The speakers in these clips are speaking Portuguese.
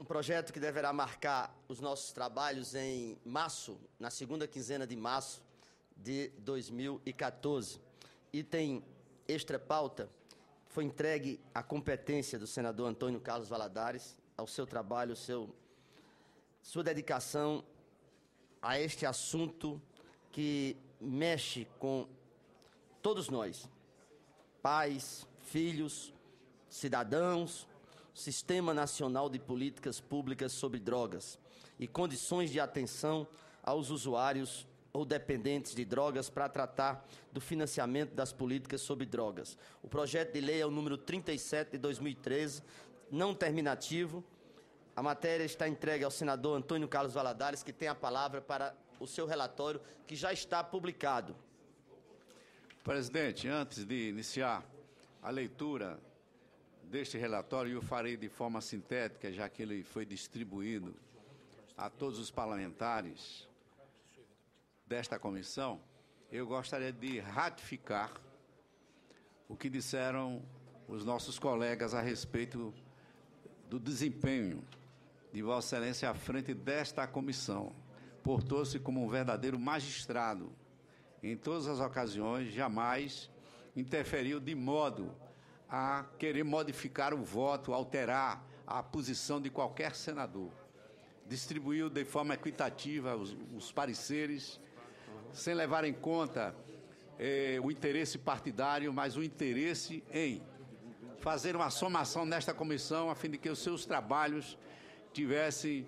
projeto que deverá marcar os nossos trabalhos em março, na segunda quinzena de março de 2014. Item extra-pauta foi entregue à competência do senador Antônio Carlos Valadares, ao seu trabalho, sua dedicação a este assunto que mexe com todos nós, pais, filhos, cidadãos, Sistema Nacional de Políticas Públicas sobre Drogas e condições de atenção aos usuários ou dependentes de drogas para tratar do financiamento das políticas sobre drogas. O projeto de lei é o número 37 de 2013, não terminativo. A matéria está entregue ao senador Antônio Carlos Valadares, que tem a palavra para o seu relatório, que já está publicado. Presidente, antes de iniciar a leitura deste relatório, eu farei de forma sintética, já que ele foi distribuído a todos os parlamentares desta comissão. Eu gostaria de ratificar o que disseram os nossos colegas a respeito do desempenho de Vossa Excelência à frente desta comissão. Portou-se como um verdadeiro magistrado. Em todas as ocasiões, jamais interferiu de modo a querer modificar o voto, alterar a posição de qualquer senador. Distribuiu de forma equitativa os pareceres, sem levar em conta o interesse partidário, mas o interesse em fazer uma somação nesta comissão, a fim de que os seus trabalhos tivessem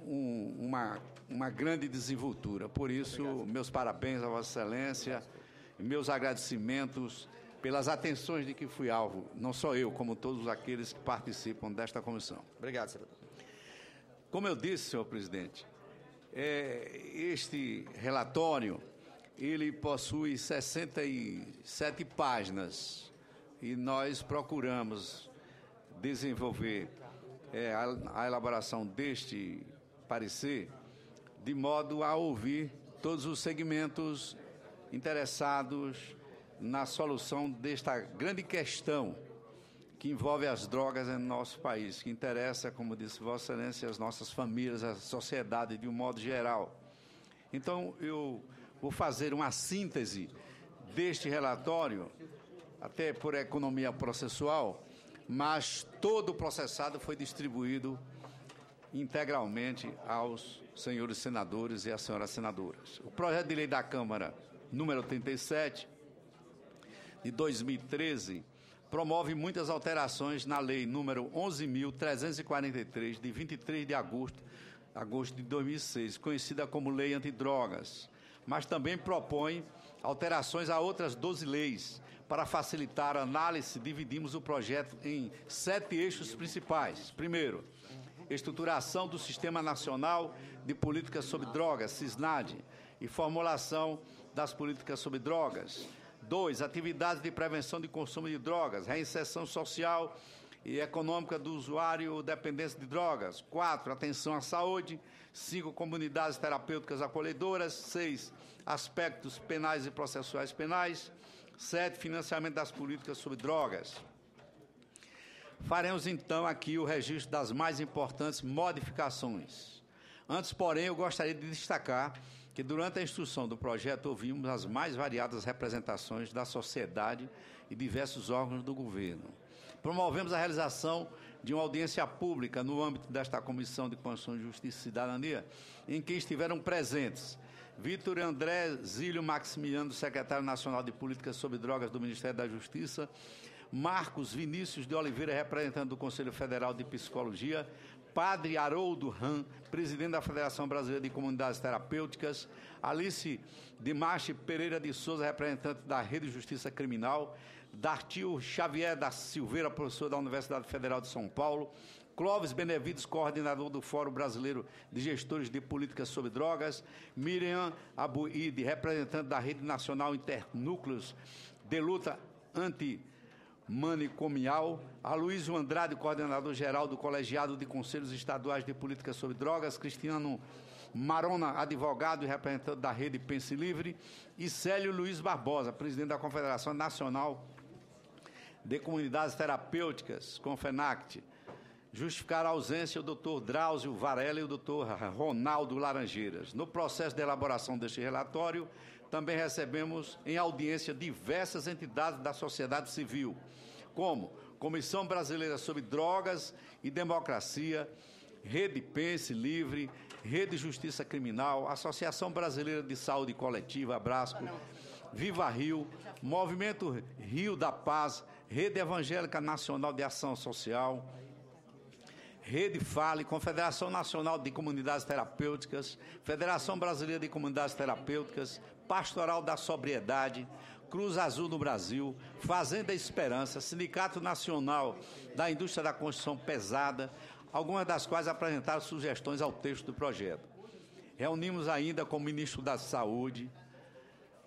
uma grande desenvoltura. Por isso, meus parabéns a Vossa Excelência e meus agradecimentos pelas atenções de que fui alvo, não só eu, como todos aqueles que participam desta comissão. Obrigado, senador. Como eu disse, senhor presidente, este relatório, ele possui 67 páginas e nós procuramos desenvolver a elaboração deste parecer de modo a ouvir todos os segmentos interessados na solução desta grande questão que envolve as drogas em nosso país, que interessa, como disse Vossa Excelência, as nossas famílias, a sociedade de um modo geral. Então, eu vou fazer uma síntese deste relatório, até por economia processual, mas todo o processado foi distribuído integralmente aos senhores senadores e às senhoras senadoras. O projeto de lei da Câmara, número 37, de 2013, promove muitas alterações na lei número 11.343, de 23 de agosto de 2006, conhecida como Lei Antidrogas, mas também propõe alterações a outras 12 leis. Para facilitar a análise, dividimos o projeto em 7 eixos principais. Primeiro, estruturação do Sistema Nacional de Políticas sobre Drogas, SISNAD, e formulação das políticas sobre drogas. 2, atividades de prevenção de consumo de drogas, reinserção social e econômica do usuário dependente de drogas. 4, atenção à saúde. 5, comunidades terapêuticas acolhedoras. 6, aspectos penais e processuais penais. 7, financiamento das políticas sobre drogas. Faremos, então, aqui o registro das mais importantes modificações. Antes, porém, eu gostaria de destacar que durante a instrução do projeto ouvimos as mais variadas representações da sociedade e diversos órgãos do governo. Promovemos a realização de uma audiência pública no âmbito desta Comissão de Constituição, Justiça e Cidadania, em que estiveram presentes Vitor André Zílio Maximiano, secretário nacional de Políticas sobre Drogas do Ministério da Justiça, Marcos Vinícius de Oliveira, representante do Conselho Federal de Psicologia, Padre Haroldo Ram, presidente da Federação Brasileira de Comunidades Terapêuticas, Alice Dimache Pereira de Souza, representante da Rede de Justiça Criminal, Dartil Xavier da Silveira, professor da Universidade Federal de São Paulo, Clóvis Benevides, coordenador do Fórum Brasileiro de Gestores de Políticas sobre Drogas, Miriam Abuide, representante da Rede Nacional Internúcleos de Luta Antimanicomial, Aloysio Andrade, coordenador-geral do Colegiado de Conselhos Estaduais de Políticas sobre Drogas, Cristiano Marona, advogado e representante da Rede Pense Livre, e Célio Luiz Barbosa, presidente da Confederação Nacional de Comunidades Terapêuticas, CONFENACT, justificar a ausência do Dr. Drauzio Varela e o Dr. Ronaldo Laranjeiras. No processo de elaboração deste relatório, também recebemos em audiência diversas entidades da sociedade civil, como Comissão Brasileira sobre Drogas e Democracia, Rede Pense Livre, Rede Justiça Criminal, Associação Brasileira de Saúde Coletiva, Abrasco, Viva Rio, Movimento Rio da Paz, Rede Evangélica Nacional de Ação Social, Rede Fale, Confederação Nacional de Comunidades Terapêuticas, Federação Brasileira de Comunidades Terapêuticas, Pastoral da Sobriedade, Cruz Azul no Brasil, Fazenda Esperança, Sindicato Nacional da Indústria da Construção Pesada, algumas das quais apresentaram sugestões ao texto do projeto. Reunimos ainda com o ministro da Saúde,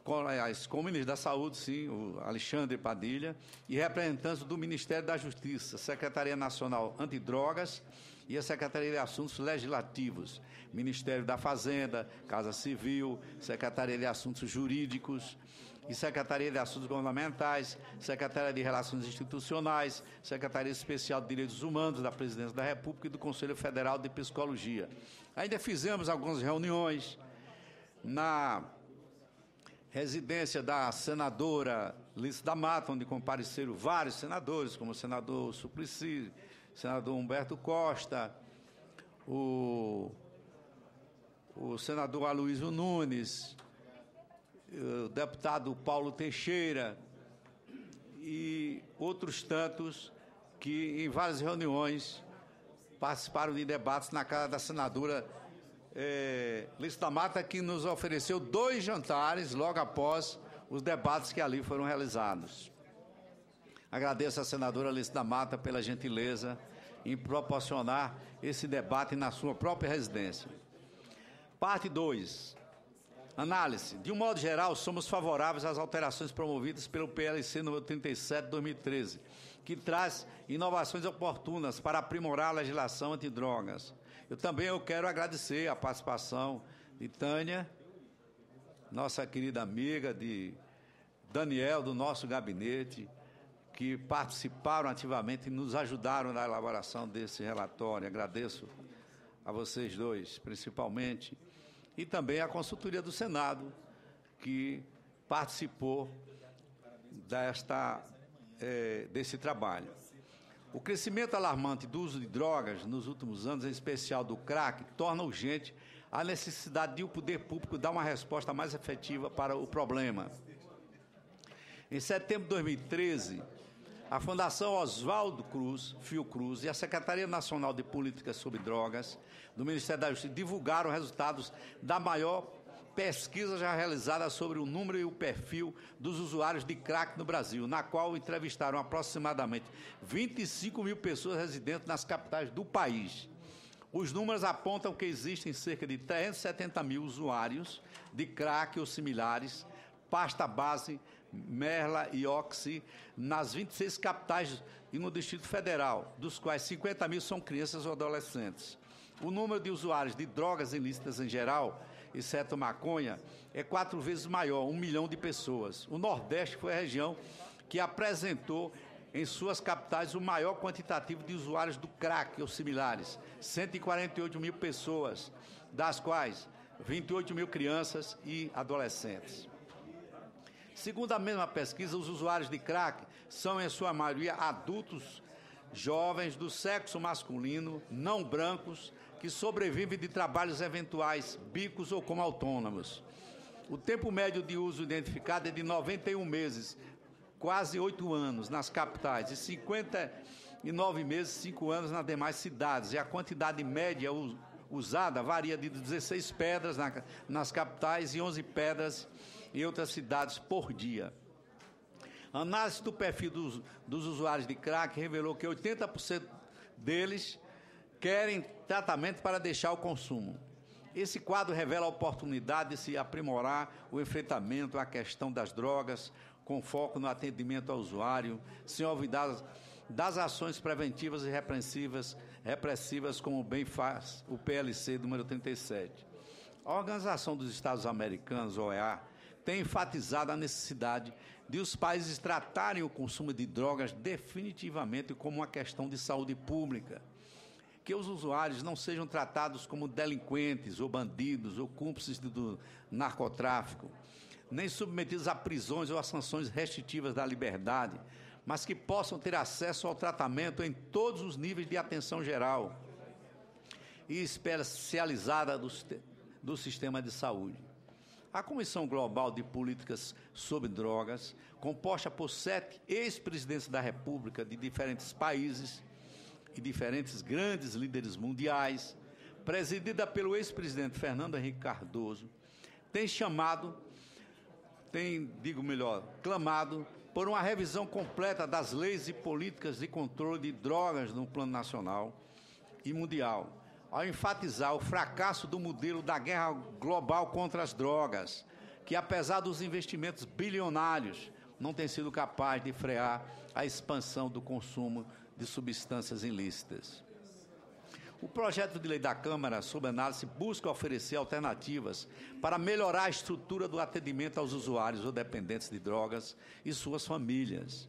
com o ministro da Saúde, sim, o Alexandre Padilha, e representantes do Ministério da Justiça, Secretaria Nacional Antidrogas e a Secretaria de Assuntos Legislativos, Ministério da Fazenda, Casa Civil, Secretaria de Assuntos Jurídicos e Secretaria de Assuntos Governamentais, Secretaria de Relações Institucionais, Secretaria Especial de Direitos Humanos da Presidência da República e do Conselho Federal de Psicologia. Ainda fizemos algumas reuniões na residência da senadora Lícia da Mata, onde compareceram vários senadores, como o senador Suplicy, o senador Humberto Costa, o senador Aloysio Nunes, o deputado Paulo Teixeira e outros tantos que, em várias reuniões, participaram de debates na casa da senadora Lícia da Mata, que nos ofereceu 2 jantares logo após os debates que ali foram realizados. Agradeço à senadora Lícia da Mata pela gentileza em proporcionar esse debate na sua própria residência. Parte 2. Análise. De um modo geral, somos favoráveis às alterações promovidas pelo PLC número 37 de 2013, que traz inovações oportunas para aprimorar a legislação antidrogas. Eu quero agradecer a participação de Tânia, nossa querida amiga, de Daniel, do nosso gabinete, que participaram ativamente e nos ajudaram na elaboração desse relatório. Agradeço a vocês dois, principalmente, e também a consultoria do Senado, que participou desse trabalho. O crescimento alarmante do uso de drogas nos últimos anos, em especial do crack, torna urgente a necessidade de o poder público dar uma resposta mais efetiva para o problema. Em setembro de 2013, a Fundação Oswaldo Cruz, Fiocruz, e a Secretaria Nacional de Políticas sobre Drogas do Ministério da Justiça divulgaram resultados da maior pesquisa já realizada sobre o número e o perfil dos usuários de crack no Brasil, na qual entrevistaram aproximadamente 25 mil pessoas residentes nas capitais do país. Os números apontam que existem cerca de 370 mil usuários de crack ou similares, pasta base, Merla e Oxy, nas 26 capitais e no Distrito Federal, dos quais 50 mil são crianças ou adolescentes. O número de usuários de drogas ilícitas em geral, exceto maconha, é 4 vezes maior, 1 milhão de pessoas. O Nordeste foi a região que apresentou em suas capitais o maior quantitativo de usuários do crack ou similares, 148 mil pessoas, das quais 28 mil crianças e adolescentes. Segundo a mesma pesquisa, os usuários de crack são, em sua maioria, adultos jovens do sexo masculino, não brancos, que sobrevivem de trabalhos eventuais, bicos ou como autônomos. O tempo médio de uso identificado é de 91 meses, quase 8 anos nas capitais, e 59 meses, 5 anos nas demais cidades. E a quantidade média usada varia de 16 pedras nas capitais e 11 pedras em outras cidades por dia. A análise do perfil dos usuários de crack revelou que 80% deles querem tratamento para deixar o consumo. Esse quadro revela a oportunidade de se aprimorar o enfrentamento à questão das drogas, com foco no atendimento ao usuário, sem olvidar das ações preventivas e repressivas, como bem faz o PLC número 37. A Organização dos Estados Americanos, OEA, tem enfatizado a necessidade de os países tratarem o consumo de drogas definitivamente como uma questão de saúde pública. que os usuários não sejam tratados como delinquentes ou bandidos ou cúmplices do narcotráfico, nem submetidos a prisões ou a sanções restritivas da liberdade, mas que possam ter acesso ao tratamento em todos os níveis de atenção geral e especializada do sistema de saúde. A Comissão Global de Políticas sobre Drogas, composta por 7 ex-presidentes da República de diferentes países e diferentes grandes líderes mundiais, presidida pelo ex-presidente Fernando Henrique Cardoso, clamado por uma revisão completa das leis e políticas de controle de drogas no plano nacional e mundial, ao enfatizar o fracasso do modelo da guerra global contra as drogas, que, apesar dos investimentos bilionários, não tem sido capaz de frear a expansão do consumo de substâncias ilícitas. O projeto de lei da Câmara, sob análise, busca oferecer alternativas para melhorar a estrutura do atendimento aos usuários ou dependentes de drogas e suas famílias.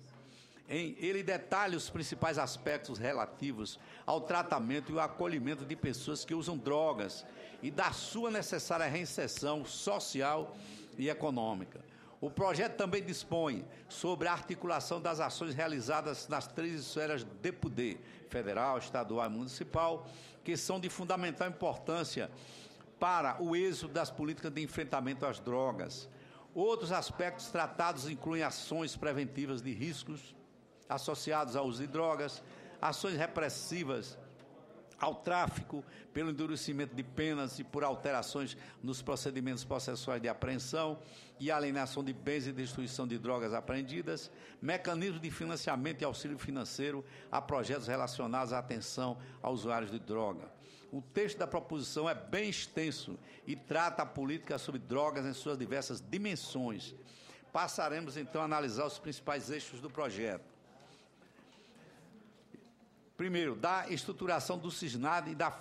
Ele detalha os principais aspectos relativos ao tratamento e o acolhimento de pessoas que usam drogas e da sua necessária reinserção social e econômica. O projeto também dispõe sobre a articulação das ações realizadas nas 3 esferas de poder, federal, estadual e municipal, que são de fundamental importância para o êxito das políticas de enfrentamento às drogas. Outros aspectos tratados incluem ações preventivas de riscos associados ao uso de drogas, ações repressivas ao tráfico, pelo endurecimento de penas e por alterações nos procedimentos processuais de apreensão e alienação de bens e destruição de drogas apreendidas, mecanismos de financiamento e auxílio financeiro a projetos relacionados à atenção a usuários de droga. O texto da proposição é bem extenso e trata a política sobre drogas em suas diversas dimensões. Passaremos, então, a analisar os principais eixos do projeto. Primeiro, da estruturação do SISNAD e da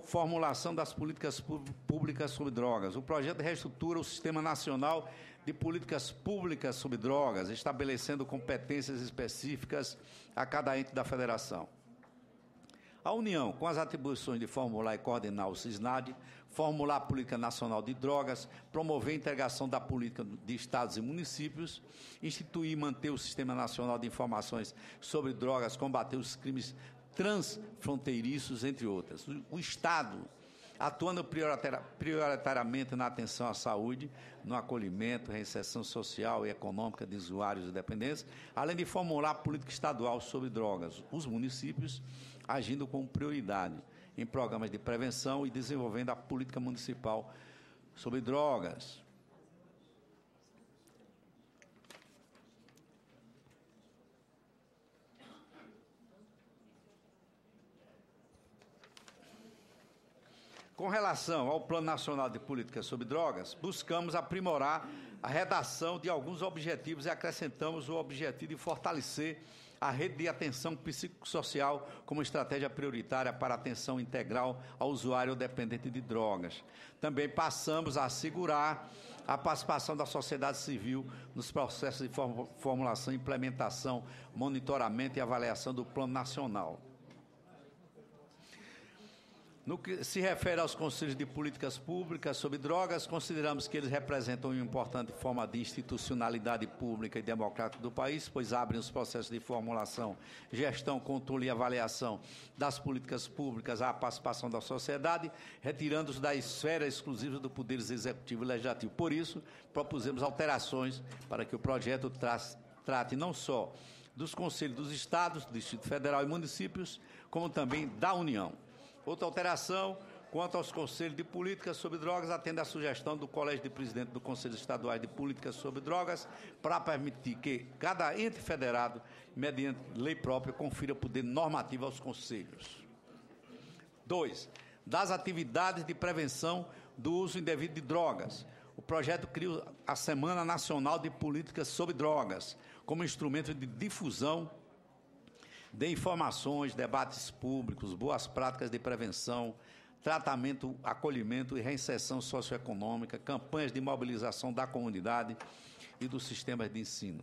formulação das políticas públicas sobre drogas. O projeto reestrutura o Sistema Nacional de Políticas Públicas sobre Drogas, estabelecendo competências específicas a cada ente da federação. A União, com as atribuições de formular e coordenar o SISNAD, formular a Política Nacional de Drogas, promover a integração da política de estados e municípios, instituir e manter o Sistema Nacional de Informações sobre Drogas, combater os crimes transfronteiriços, entre outras. O Estado, atuando prioritariamente na atenção à saúde, no acolhimento, reinserção social e econômica de usuários e dependentes, além de formular a política estadual sobre drogas. Os municípios agindo com prioridade em programas de prevenção e desenvolvendo a política municipal sobre drogas. Com relação ao Plano Nacional de Políticas sobre Drogas, buscamos aprimorar a redação de alguns objetivos e acrescentamos o objetivo de fortalecer a rede de atenção psicossocial como estratégia prioritária para a atenção integral ao usuário dependente de drogas. Também passamos a assegurar a participação da sociedade civil nos processos de formulação, implementação, monitoramento e avaliação do Plano Nacional. No que se refere aos conselhos de políticas públicas sobre drogas, consideramos que eles representam uma importante forma de institucionalidade pública e democrática do país, pois abrem os processos de formulação, gestão, controle e avaliação das políticas públicas à participação da sociedade, retirando-os da esfera exclusiva do Poder Executivo e Legislativo. Por isso, propusemos alterações para que o projeto trate não só dos conselhos dos estados, do Distrito Federal e municípios, como também da União. Outra alteração, quanto aos conselhos de políticas sobre drogas, atende à sugestão do Colégio de Presidente do Conselho Estadual de Políticas sobre Drogas, para permitir que cada ente federado, mediante lei própria, confira poder normativo aos conselhos. 2. Das atividades de prevenção do uso indevido de drogas. O projeto cria a Semana Nacional de Políticas sobre Drogas, como instrumento de difusão de informações, debates públicos, boas práticas de prevenção, tratamento, acolhimento e reinserção socioeconômica, campanhas de mobilização da comunidade e dos sistemas de ensino.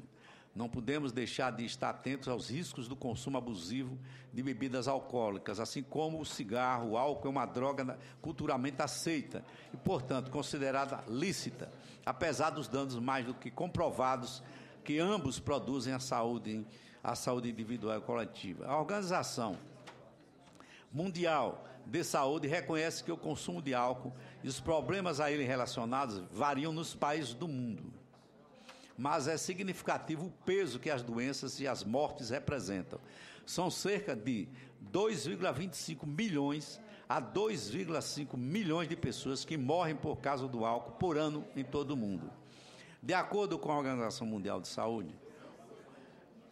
Não podemos deixar de estar atentos aos riscos do consumo abusivo de bebidas alcoólicas, assim como o cigarro, o álcool é uma droga culturalmente aceita e, portanto, considerada lícita, apesar dos danos mais do que comprovados que ambos produzem à saúde individual e coletiva. A Organização Mundial de Saúde reconhece que o consumo de álcool e os problemas a ele relacionados variam nos países do mundo, mas é significativo o peso que as doenças e as mortes representam. São cerca de 2,25 milhões a 2,5 milhões de pessoas que morrem por causa do álcool por ano em todo o mundo. De acordo com a Organização Mundial de Saúde,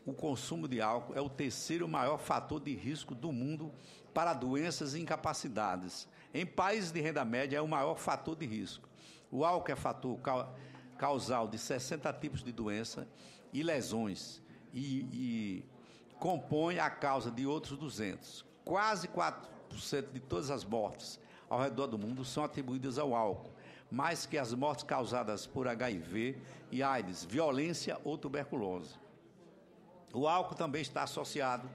o consumo de álcool é o terceiro maior fator de risco do mundo para doenças e incapacidades. Em países de renda média, é o maior fator de risco. O álcool é fator causal de 60 tipos de doença e lesões e compõe a causa de outros 200. Quase 4% de todas as mortes ao redor do mundo são atribuídas ao álcool, mais que as mortes causadas por HIV e AIDS, violência ou tuberculose. O álcool também está associado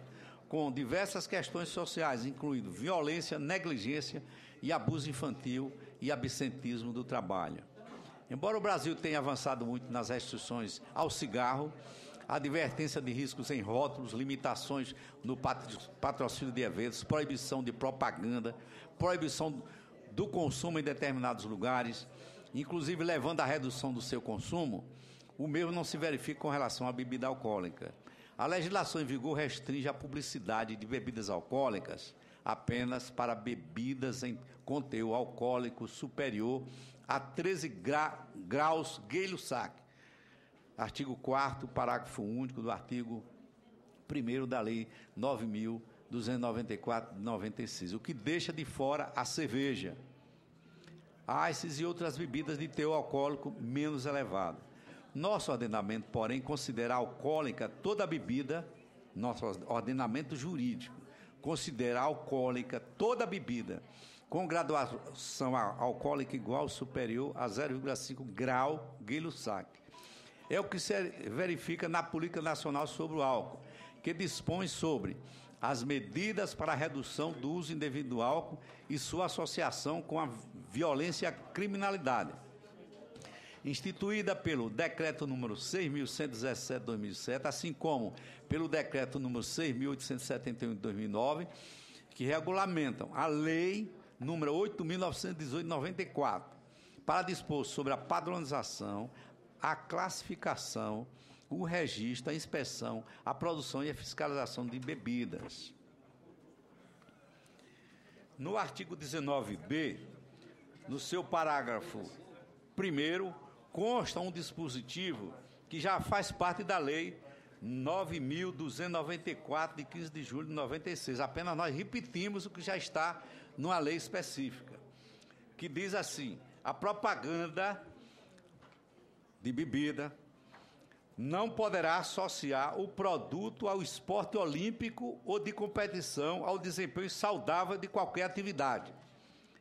com diversas questões sociais, incluindo violência, negligência e abuso infantil e absentismo do trabalho. Embora o Brasil tenha avançado muito nas restrições ao cigarro, a advertência de riscos em rótulos, limitações no patrocínio de eventos, proibição de propaganda, proibição do consumo em determinados lugares, inclusive levando à redução do seu consumo, o mesmo não se verifica com relação à bebida alcoólica. A legislação em vigor restringe a publicidade de bebidas alcoólicas apenas para bebidas em conteúdo alcoólico superior a 13 graus Gay-Lussac, artigo 4º, parágrafo único do artigo 1º da Lei 9.294 de 96, o que deixa de fora a cerveja, ices e outras bebidas de teor alcoólico menos elevado. Nosso ordenamento, porém, considera alcoólica toda bebida, nosso ordenamento jurídico, considera alcoólica toda bebida com graduação alcoólica igual ou superior a 0,5 grau Gay-Lussac. É o que se verifica na Política Nacional sobre o Álcool, que dispõe sobre as medidas para a redução do uso indevido do álcool e sua associação com a violência e a criminalidade, instituída pelo Decreto número 6.117 de 2007, assim como pelo Decreto número 6.871 de 2009, que regulamentam a Lei número 8.918 de 94, para dispor sobre a padronização, a classificação, o registro, a inspeção, a produção e a fiscalização de bebidas. No artigo 19b, no seu parágrafo 1º, consta um dispositivo que já faz parte da Lei 9.294, de 15 de julho de 96. Apenas nós repetimos o que já está numa lei específica, que diz assim: a propaganda de bebida não poderá associar o produto ao esporte olímpico ou de competição, ao desempenho saudável de qualquer atividade,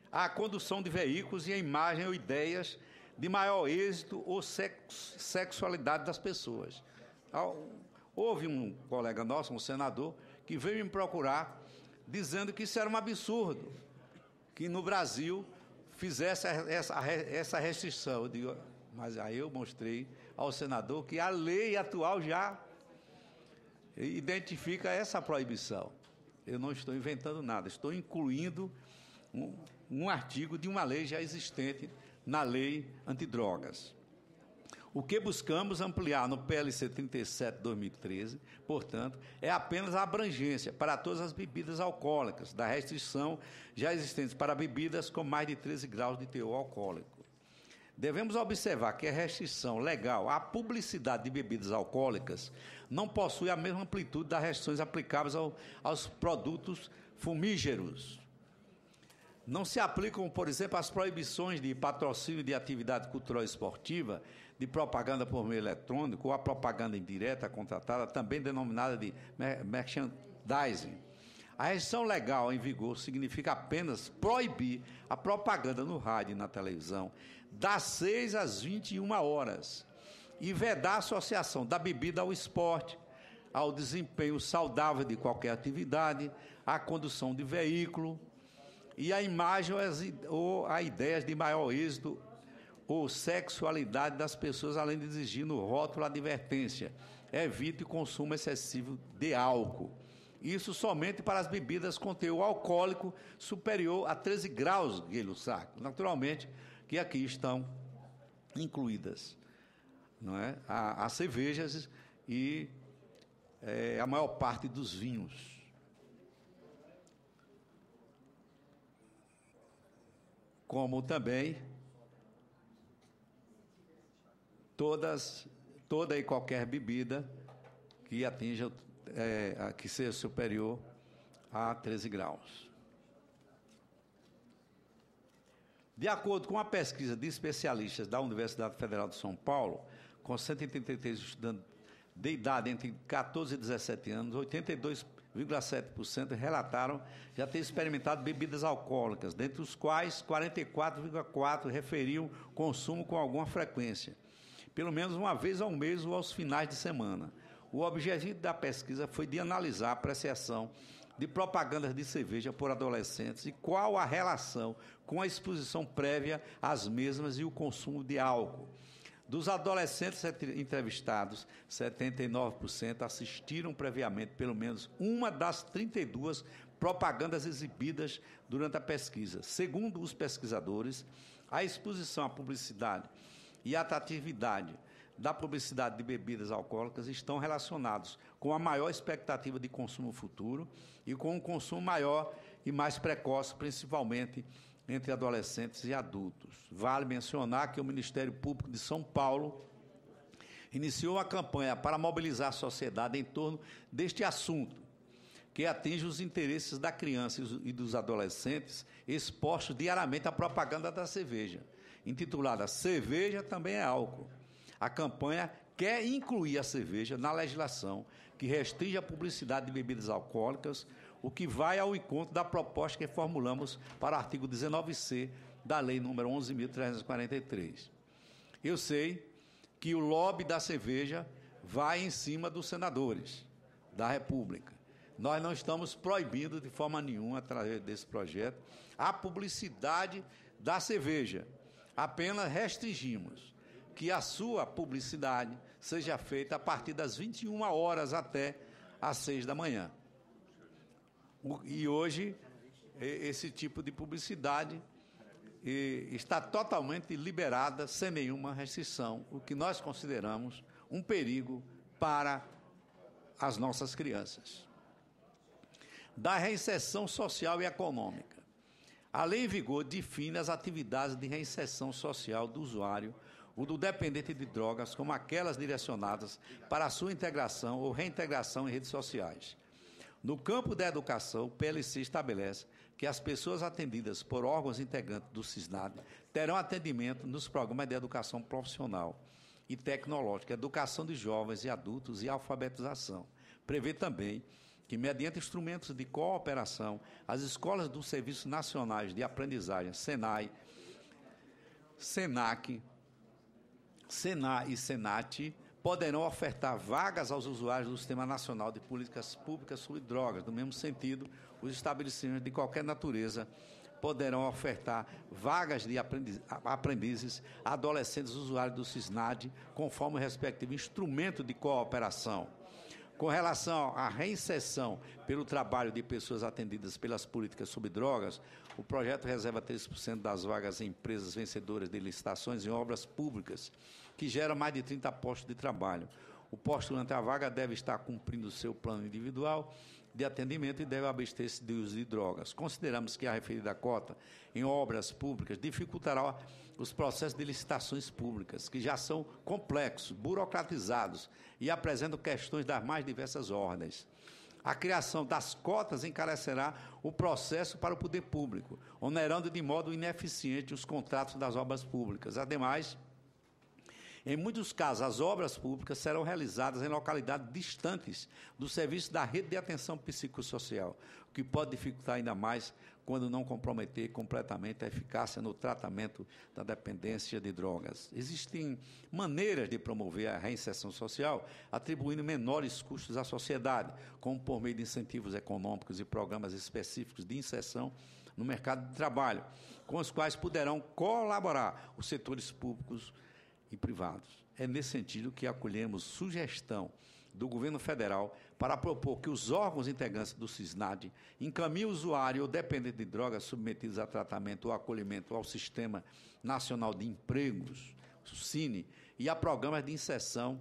à condução de veículos e à imagem ou ideias de maior êxito ou sexualidade das pessoas. Houve um colega nosso, um senador, que veio me procurar dizendo que isso era um absurdo, que no Brasil fizesse essa restrição. Eu digo, mas aí eu mostrei ao senador que a lei atual já identifica essa proibição. Eu não estou inventando nada, estou incluindo um artigo de uma lei já existente na lei antidrogas. O que buscamos ampliar no PLC 37 de 2013, portanto, é apenas a abrangência para todas as bebidas alcoólicas, da restrição já existente para bebidas com mais de 13 graus de teor alcoólico. Devemos observar que a restrição legal à publicidade de bebidas alcoólicas não possui a mesma amplitude das restrições aplicáveis aos produtos fumígeros. Não se aplicam, por exemplo, as proibições de patrocínio de atividade cultural e esportiva, de propaganda por meio eletrônico ou a propaganda indireta contratada, também denominada de merchandising. A restrição legal em vigor significa apenas proibir a propaganda no rádio e na televisão das 6 às 21 horas, e vedar a associação da bebida ao esporte, ao desempenho saudável de qualquer atividade, à condução de veículo e à imagem ou a ideias de maior êxito ou sexualidade das pessoas, além de exigir no rótulo a advertência: evite o consumo excessivo de álcool. Isso somente para as bebidas com teor alcoólico superior a 13 graus, Guilherme. Naturalmente que aqui estão incluídas, não é? As cervejas e a maior parte dos vinhos. Como também toda e qualquer bebida que atinja, que seja superior a 13 graus. De acordo com a pesquisa de especialistas da Universidade Federal de São Paulo, com 183 estudantes de idade entre 14 e 17 anos, 82,7% relataram já ter experimentado bebidas alcoólicas, dentre os quais 44,4% referiam consumo com alguma frequência, pelo menos uma vez ao mês ou aos finais de semana. O objetivo da pesquisa foi de analisar a apreciação de propagandas de cerveja por adolescentes e qual a relação com a exposição prévia às mesmas e o consumo de álcool. Dos adolescentes entrevistados, 79% assistiram previamente pelo menos uma das 32 propagandas exibidas durante a pesquisa. Segundo os pesquisadores, a exposição à publicidade e a atratividade da publicidade de bebidas alcoólicas estão relacionados com a maior expectativa de consumo futuro e com um consumo maior e mais precoce, principalmente entre adolescentes e adultos. Vale mencionar que o Ministério Público de São Paulo iniciou uma campanha para mobilizar a sociedade em torno deste assunto, que atinge os interesses da criança e dos adolescentes expostos diariamente à propaganda da cerveja, intitulada Cerveja Também é Álcool. A campanha quer incluir a cerveja na legislação que restringe a publicidade de bebidas alcoólicas, o que vai ao encontro da proposta que formulamos para o artigo 19C da Lei nº 11.343. Eu sei que o lobby da cerveja vai em cima dos senadores da República. Nós não estamos proibindo de forma nenhuma, através desse projeto, a publicidade da cerveja. Apenas restringimos que a sua publicidade seja feita a partir das 21 horas até às 6 da manhã. E hoje, esse tipo de publicidade está totalmente liberada, sem nenhuma restrição, o que nós consideramos um perigo para as nossas crianças. Da reinserção social e econômica. A lei em vigor define as atividades de reinserção social do usuário ou do dependente de drogas como aquelas direcionadas para a sua integração ou reintegração em redes sociais. No campo da educação, o PLC estabelece que as pessoas atendidas por órgãos integrantes do SISNAD terão atendimento nos programas de educação profissional e tecnológica, educação de jovens e adultos e alfabetização. Prevê também que, mediante instrumentos de cooperação, as escolas dos Serviços Nacionais de Aprendizagem, SENAI, SENAC, SENAI e SENAT, poderão ofertar vagas aos usuários do Sistema Nacional de Políticas Públicas sobre Drogas. No mesmo sentido, os estabelecimentos de qualquer natureza poderão ofertar vagas de aprendizes a adolescentes usuários do SISNAD, conforme o respectivo instrumento de cooperação. Com relação à reinserção pelo trabalho de pessoas atendidas pelas políticas sobre drogas, o projeto reserva 3% das vagas em empresas vencedoras de licitações em obras públicas, que geram mais de 30 postos de trabalho. O postulante à vaga deve estar cumprindo o seu plano individual de atendimento e deve abster-se de uso de drogas. Consideramos que a referida cota em obras públicas dificultará os processos de licitações públicas, que já são complexos, burocratizados e apresentam questões das mais diversas ordens. A criação das cotas encarecerá o processo para o poder público, onerando de modo ineficiente os contratos das obras públicas. Ademais, Em muitos casos, as obras públicas serão realizadas em localidades distantes do serviço da rede de atenção psicossocial, o que pode dificultar ainda mais quando não comprometer completamente a eficácia no tratamento da dependência de drogas. Existem maneiras de promover a reinserção social, atribuindo menores custos à sociedade, como por meio de incentivos econômicos e programas específicos de inserção no mercado de trabalho, com os quais poderão colaborar os setores públicos e privados. É nesse sentido que acolhemos sugestão do governo federal para propor que os órgãos integrantes do SISNAD encaminhem o usuário ou dependente de drogas submetidos a tratamento ou acolhimento ao Sistema Nacional de Empregos, o SINE, e a programas de inserção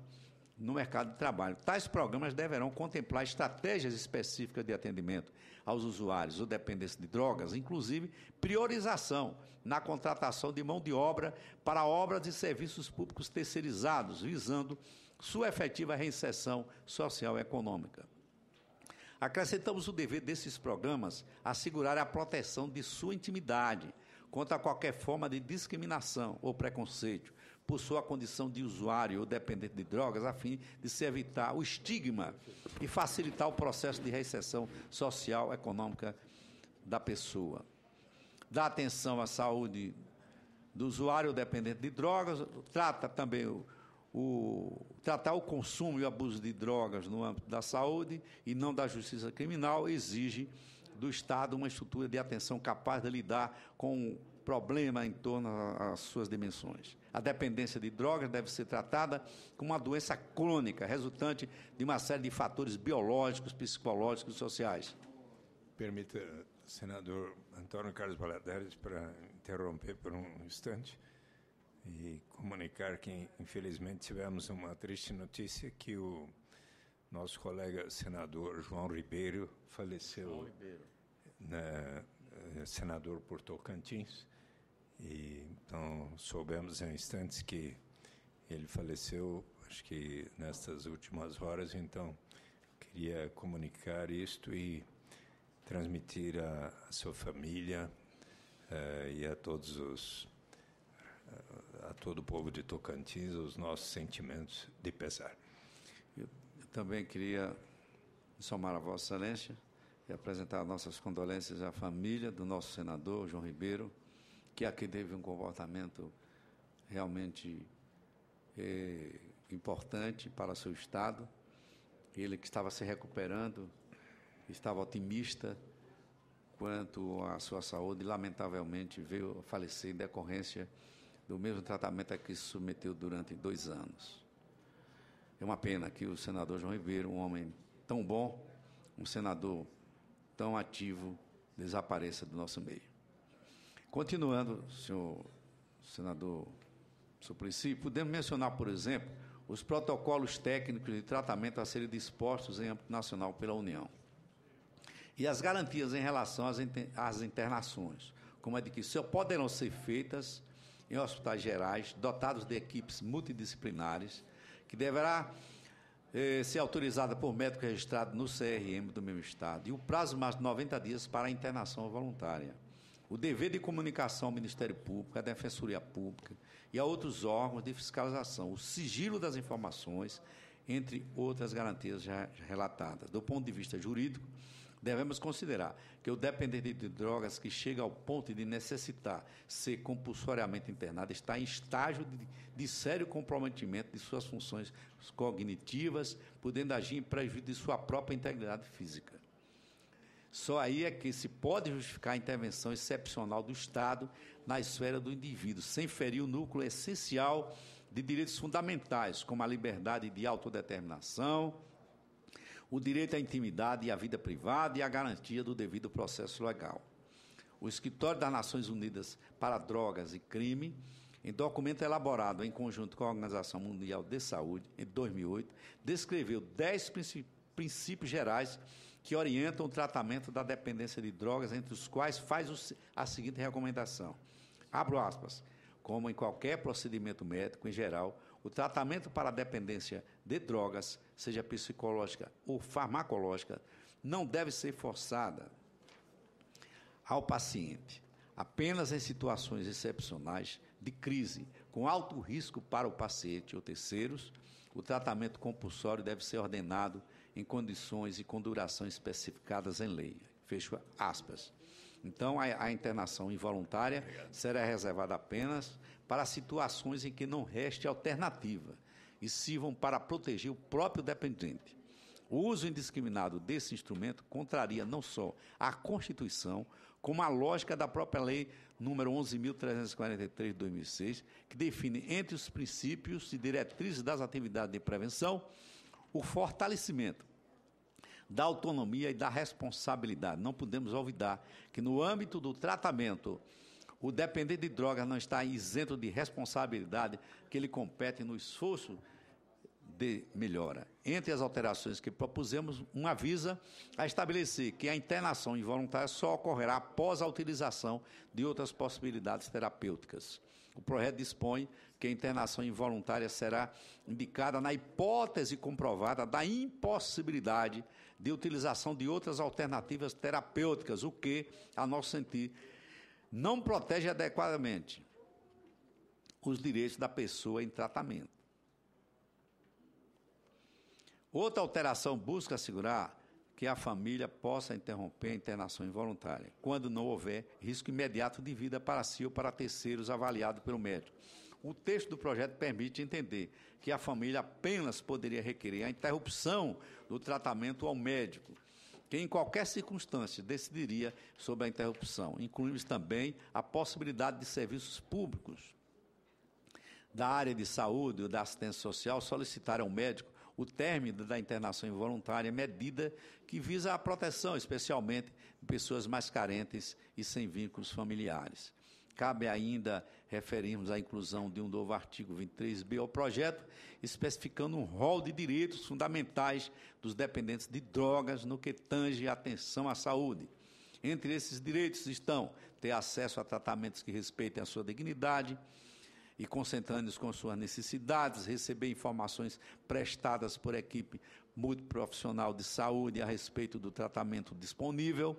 no mercado de trabalho. Tais programas deverão contemplar estratégias específicas de atendimento aos usuários ou dependentes de drogas, inclusive priorização na contratação de mão de obra para obras e serviços públicos terceirizados, visando sua efetiva reinserção social e econômica. Acrescentamos o dever desses programas assegurar a proteção de sua intimidade contra qualquer forma de discriminação ou preconceito por sua condição de usuário ou dependente de drogas, a fim de se evitar o estigma e facilitar o processo de reinserção social e econômica da pessoa. Dá atenção à saúde do usuário ou dependente de drogas, trata também tratar o consumo e o abuso de drogas no âmbito da saúde e não da justiça criminal, exige do Estado uma estrutura de atenção capaz de lidar com o problema em torno às suas dimensões. A dependência de drogas deve ser tratada como uma doença crônica, resultante de uma série de fatores biológicos, psicológicos e sociais. Permita, senador Antônio Carlos Valadares, para interromper por um instante e comunicar que, infelizmente, tivemos uma triste notícia que o nosso colega senador João Ribeiro faleceu, senador por Tocantins, e então soubemos em instantes que ele faleceu, acho que nestas últimas horas. Então queria comunicar isto e transmitir à sua família e a todo o povo de Tocantins os nossos sentimentos de pesar. Eu também queria somar a Vossa Excelência e apresentar nossas condolências à família do nosso senador, João Ribeiro, que aqui teve um comportamento realmente importante para o seu Estado. Ele que estava se recuperando, estava otimista quanto à sua saúde e, lamentavelmente, veio a falecer em decorrência do mesmo tratamento a que se submeteu durante 2 anos. É uma pena que o senador João Ribeiro, um homem tão bom, um senador tão ativo, desapareça do nosso meio. Continuando, senhor senador Suplicy, podemos mencionar, por exemplo, os protocolos técnicos de tratamento a serem dispostos em âmbito nacional pela União e as garantias em relação às internações, como a de que só poderão ser feitas em hospitais gerais, dotados de equipes multidisciplinares, que deverá ser autorizada por médico registrado no CRM do mesmo Estado, e o prazo mais de 90 dias para a internação voluntária. O dever de comunicação ao Ministério Público, à Defensoria Pública e a outros órgãos de fiscalização, o sigilo das informações, entre outras garantias já relatadas. Do ponto de vista jurídico, devemos considerar que o dependente de drogas que chega ao ponto de necessitar ser compulsoriamente internado está em estágio de sério comprometimento de suas funções cognitivas, podendo agir em prejuízo de sua própria integridade física. Só aí é que se pode justificar a intervenção excepcional do Estado na esfera do indivíduo, sem ferir o núcleo essencial de direitos fundamentais, como a liberdade de autodeterminação, o direito à intimidade e à vida privada e a garantia do devido processo legal. O Escritório das Nações Unidas para Drogas e Crime, em documento elaborado em conjunto com a Organização Mundial de Saúde, em 2008, descreveu 10 princípios gerais que orientam o tratamento da dependência de drogas, entre os quais faz a seguinte recomendação. Abro aspas. Como em qualquer procedimento médico, em geral, o tratamento para a dependência de drogas, seja psicológica ou farmacológica, não deve ser forçada ao paciente. Apenas em situações excepcionais de crise, com alto risco para o paciente ou terceiros, o tratamento compulsório deve ser ordenado em condições e com duração especificadas em lei. Fecho aspas. Então, a internação involuntária será reservada apenas para situações em que não reste alternativa e sirvam para proteger o próprio dependente. O uso indiscriminado desse instrumento contraria não só a Constituição, como a lógica da própria Lei número 11.343 de 2006, que define entre os princípios e diretrizes das atividades de prevenção o fortalecimento da autonomia e da responsabilidade. Não podemos olvidar que, no âmbito do tratamento, o dependente de drogas não está isento de responsabilidade que lhe compete no esforço de melhora. Entre as alterações que propusemos, uma visa a estabelecer que a internação involuntária só ocorrerá após a utilização de outras possibilidades terapêuticas. O projeto dispõe que a internação involuntária será indicada na hipótese comprovada da impossibilidade de utilização de outras alternativas terapêuticas, o que, a nosso sentir, não protege adequadamente os direitos da pessoa em tratamento. Outra alteração busca assegurar que a família possa interromper a internação involuntária, quando não houver risco imediato de vida para si ou para terceiros avaliado pelo médico. O texto do projeto permite entender que a família apenas poderia requerer a interrupção do tratamento ao médico, que em qualquer circunstância decidiria sobre a interrupção. Incluímos também a possibilidade de serviços públicos da área de saúde ou da assistência social solicitar ao médico o término da internação involuntária, medida que visa a proteção, especialmente de pessoas mais carentes e sem vínculos familiares. Cabe ainda referirmos à inclusão de um novo artigo 23b ao projeto, especificando um rol de direitos fundamentais dos dependentes de drogas no que tange a atenção à saúde. Entre esses direitos estão ter acesso a tratamentos que respeitem a sua dignidade, e concentrando-nos com suas necessidades, receber informações prestadas por equipe multiprofissional de saúde a respeito do tratamento disponível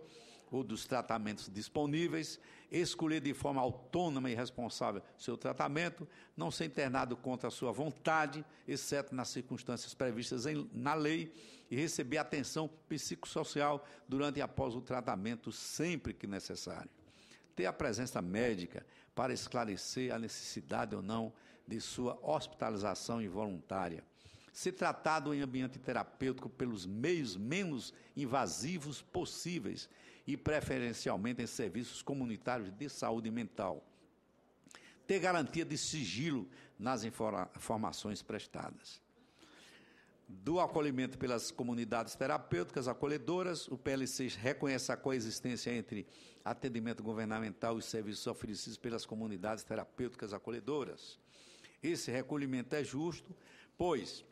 ou dos tratamentos disponíveis, escolher de forma autônoma e responsável seu tratamento, não ser internado contra a sua vontade, exceto nas circunstâncias previstas na lei, e receber atenção psicossocial durante e após o tratamento, sempre que necessário. Ter a presença médica para esclarecer a necessidade ou não de sua hospitalização involuntária. Ser tratado em ambiente terapêutico pelos meios menos invasivos possíveis e, preferencialmente, em serviços comunitários de saúde mental. Ter garantia de sigilo nas informações prestadas. Do acolhimento pelas comunidades terapêuticas acolhedoras, o PLC reconhece a coexistência entre atendimento governamental e serviços oferecidos pelas comunidades terapêuticas acolhedoras. Esse recolhimento é justo, pois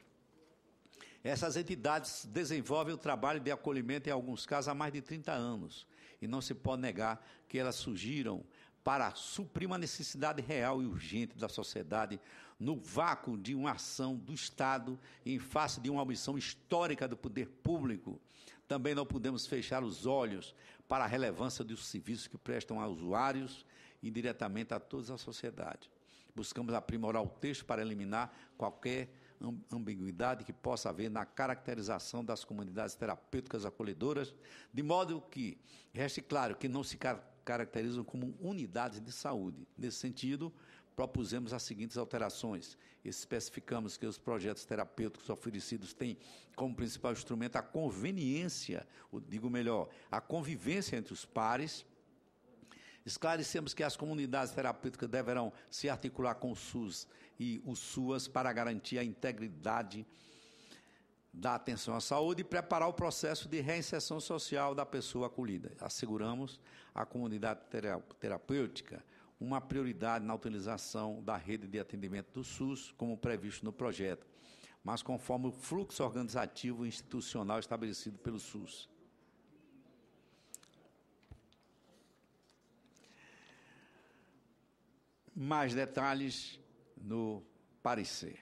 essas entidades desenvolvem o trabalho de acolhimento, em alguns casos, há mais de 30 anos, e não se pode negar que elas surgiram para suprir uma necessidade real e urgente da sociedade no vácuo de uma ação do Estado em face de uma omissão histórica do poder público. Também não podemos fechar os olhos para a relevância dos serviços que prestam a usuários e diretamente a toda a sociedade. Buscamos aprimorar o texto para eliminar qualquer ambiguidade que possa haver na caracterização das comunidades terapêuticas acolhedoras, de modo que reste claro que não se caracterizam como unidades de saúde. Nesse sentido, propusemos as seguintes alterações. Especificamos que os projetos terapêuticos oferecidos têm como principal instrumento a conveniência, ou digo melhor, a convivência entre os pares. Esclarecemos que as comunidades terapêuticas deverão se articular com o SUS e o SUAS para garantir a integridade da atenção à saúde e preparar o processo de reinserção social da pessoa acolhida. Asseguramos à comunidade terapêutica uma prioridade na utilização da rede de atendimento do SUS, como previsto no projeto, mas conforme o fluxo organizativo e institucional estabelecido pelo SUS. Mais detalhes no parecer.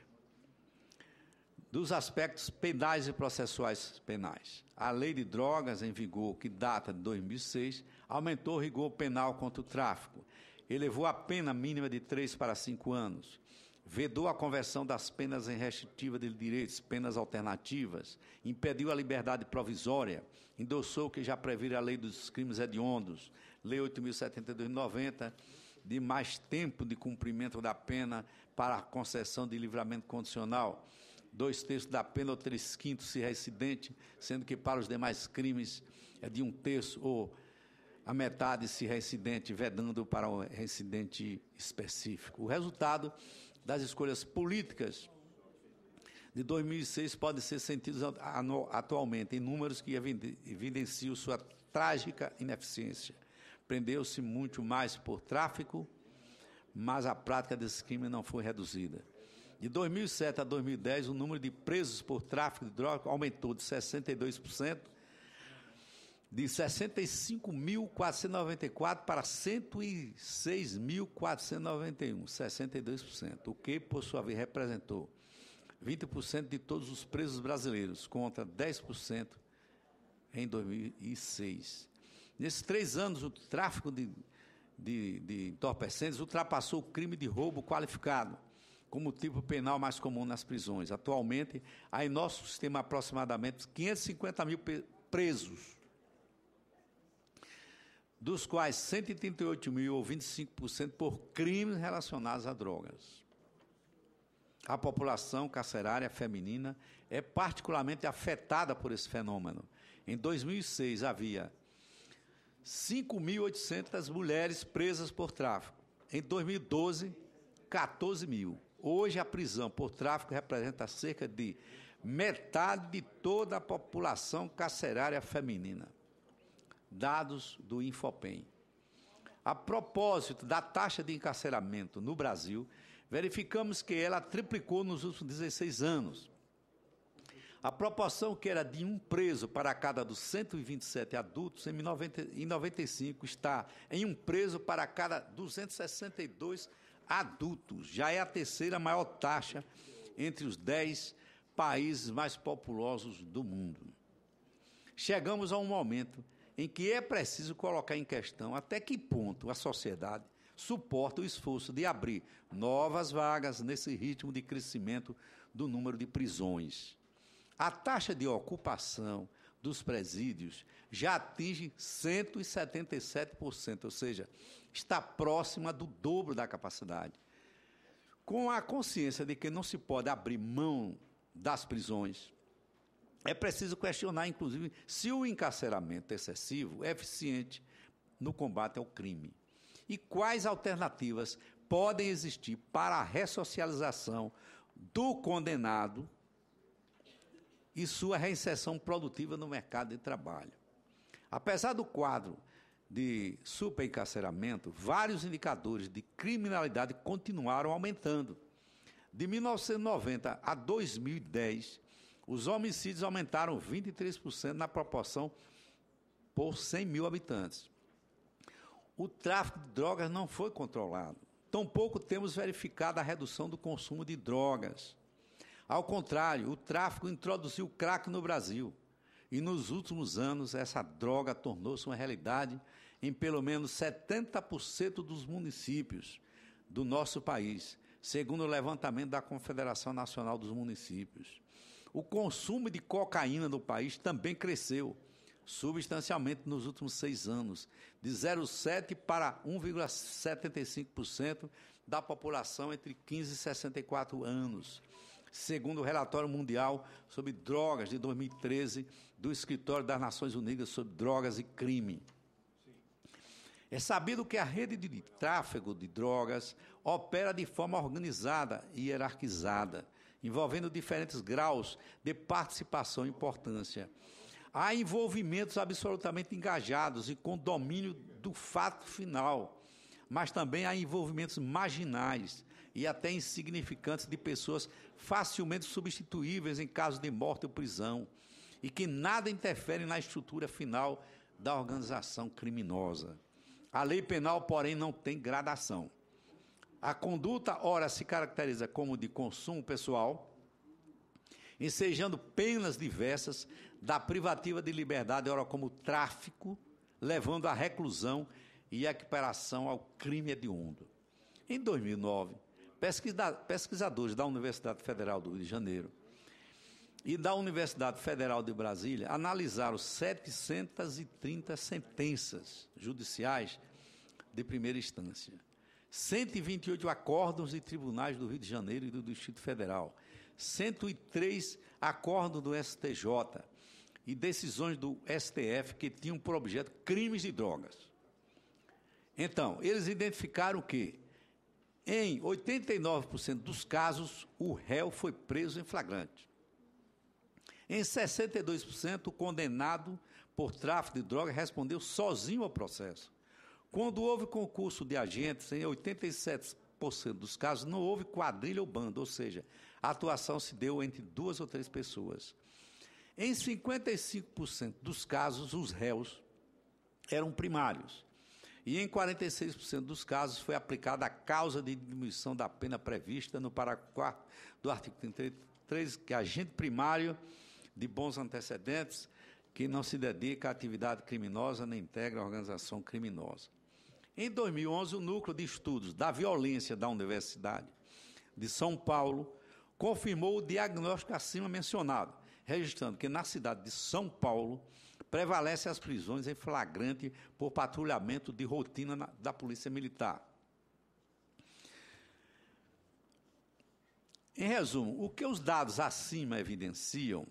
Dos aspectos penais e processuais penais. A Lei de Drogas, em vigor, que data de 2006, aumentou o rigor penal contra o tráfico, elevou a pena mínima de 3 para 5 anos, vedou a conversão das penas em restritiva de direitos, penas alternativas, impediu a liberdade provisória, endossou o que já previra a lei dos crimes hediondos, Lei 8.072 de 90, de mais tempo de cumprimento da pena para a concessão de livramento condicional, 2/3 da pena ou 3/5 se reincidente, sendo que para os demais crimes é de 1/3 ou a metade se reincidente, vedando para o reincidente específico. O resultado das escolhas políticas de 2006 pode ser sentidos atualmente em números que evidenciam sua trágica ineficiência. Prendeu-se muito mais por tráfico, mas a prática desse crime não foi reduzida. De 2007 a 2010, o número de presos por tráfico de drogas aumentou de 62%, de 65.494 para 106.491, 62%, o que, por sua vez, representou 20% de todos os presos brasileiros, contra 10% em 2006. Nesses 3 anos, o tráfico de entorpecentes ultrapassou o crime de roubo qualificado, como tipo penal mais comum nas prisões. Atualmente, há em nosso sistema aproximadamente 550 mil presos, dos quais 138 mil, ou 25%, por crimes relacionados a drogas. A população carcerária feminina é particularmente afetada por esse fenômeno. Em 2006, havia 5.800 mulheres presas por tráfico. Em 2012, 14 mil. Hoje, a prisão por tráfico representa cerca de metade de toda a população carcerária feminina. Dados do Infopem. A propósito da taxa de encarceramento no Brasil, verificamos que ela triplicou nos últimos 16 anos. A proporção que era de 1 preso para cada dos 127 adultos, em 95 está em 1 preso para cada 262 adultos. Já é a terceira maior taxa entre os 10 países mais populosos do mundo. Chegamos a um momento em que é preciso colocar em questão até que ponto a sociedade suporta o esforço de abrir novas vagas nesse ritmo de crescimento do número de prisões. A taxa de ocupação dos presídios já atinge 177%, ou seja, está próxima do dobro da capacidade. Com a consciência de que não se pode abrir mão das prisões, é preciso questionar, inclusive, se o encarceramento excessivo é eficiente no combate ao crime. E quais alternativas podem existir para a ressocialização do condenado e sua reinserção produtiva no mercado de trabalho. Apesar do quadro de superencarceramento, vários indicadores de criminalidade continuaram aumentando. De 1990 a 2010, os homicídios aumentaram 23% na proporção por 100 mil habitantes. O tráfico de drogas não foi controlado. Tampouco temos verificado a redução do consumo de drogas. Ao contrário, o tráfico introduziu o crack no Brasil. E nos últimos anos, essa droga tornou-se uma realidade em pelo menos 70% dos municípios do nosso país, segundo o levantamento da Confederação Nacional dos Municípios. O consumo de cocaína no país também cresceu substancialmente nos últimos 6 anos, de 0,7% para 1,75% da população entre 15 e 64 anos, segundo o relatório mundial sobre drogas de 2013 do Escritório das Nações Unidas sobre Drogas e Crime. É sabido que a rede de tráfego de drogas opera de forma organizada e hierarquizada, envolvendo diferentes graus de participação e importância. Há envolvimentos absolutamente engajados e com domínio do fato final, mas também há envolvimentos marginais e até insignificantes de pessoas facilmente substituíveis em caso de morte ou prisão e que nada interferem na estrutura final da organização criminosa. A lei penal, porém, não tem gradação. A conduta, ora, se caracteriza como de consumo pessoal, ensejando penas diversas, da privativa de liberdade, ora, como tráfico, levando à reclusão e equiparação ao crime hediondo. Em 2009, pesquisadores da Universidade Federal do Rio de Janeiro e da Universidade Federal de Brasília analisaram 730 sentenças judiciais de primeira instância, 128 acórdãos de tribunais do Rio de Janeiro e do Distrito Federal, 103 acórdãos do STJ e decisões do STF que tinham por objeto crimes de drogas. Então, eles identificaram que, em 89% dos casos, o réu foi preso em flagrante. Em 62%, o condenado por tráfico de drogas respondeu sozinho ao processo. Quando houve concurso de agentes, em 87% dos casos, não houve quadrilha ou bando, ou seja, a atuação se deu entre 2 ou 3 pessoas. Em 55% dos casos, os réus eram primários. E em 46% dos casos foi aplicada a causa de diminuição da pena prevista no parágrafo 4º do artigo 33, que é agente primário de bons antecedentes, que não se dedica à atividade criminosa nem integra a organização criminosa. Em 2011, o Núcleo de Estudos da Violência da Universidade de São Paulo confirmou o diagnóstico acima mencionado, registrando que na cidade de São Paulo prevalecem as prisões em flagrante por patrulhamento de rotina da Polícia Militar. Em resumo, o que os dados acima evidenciam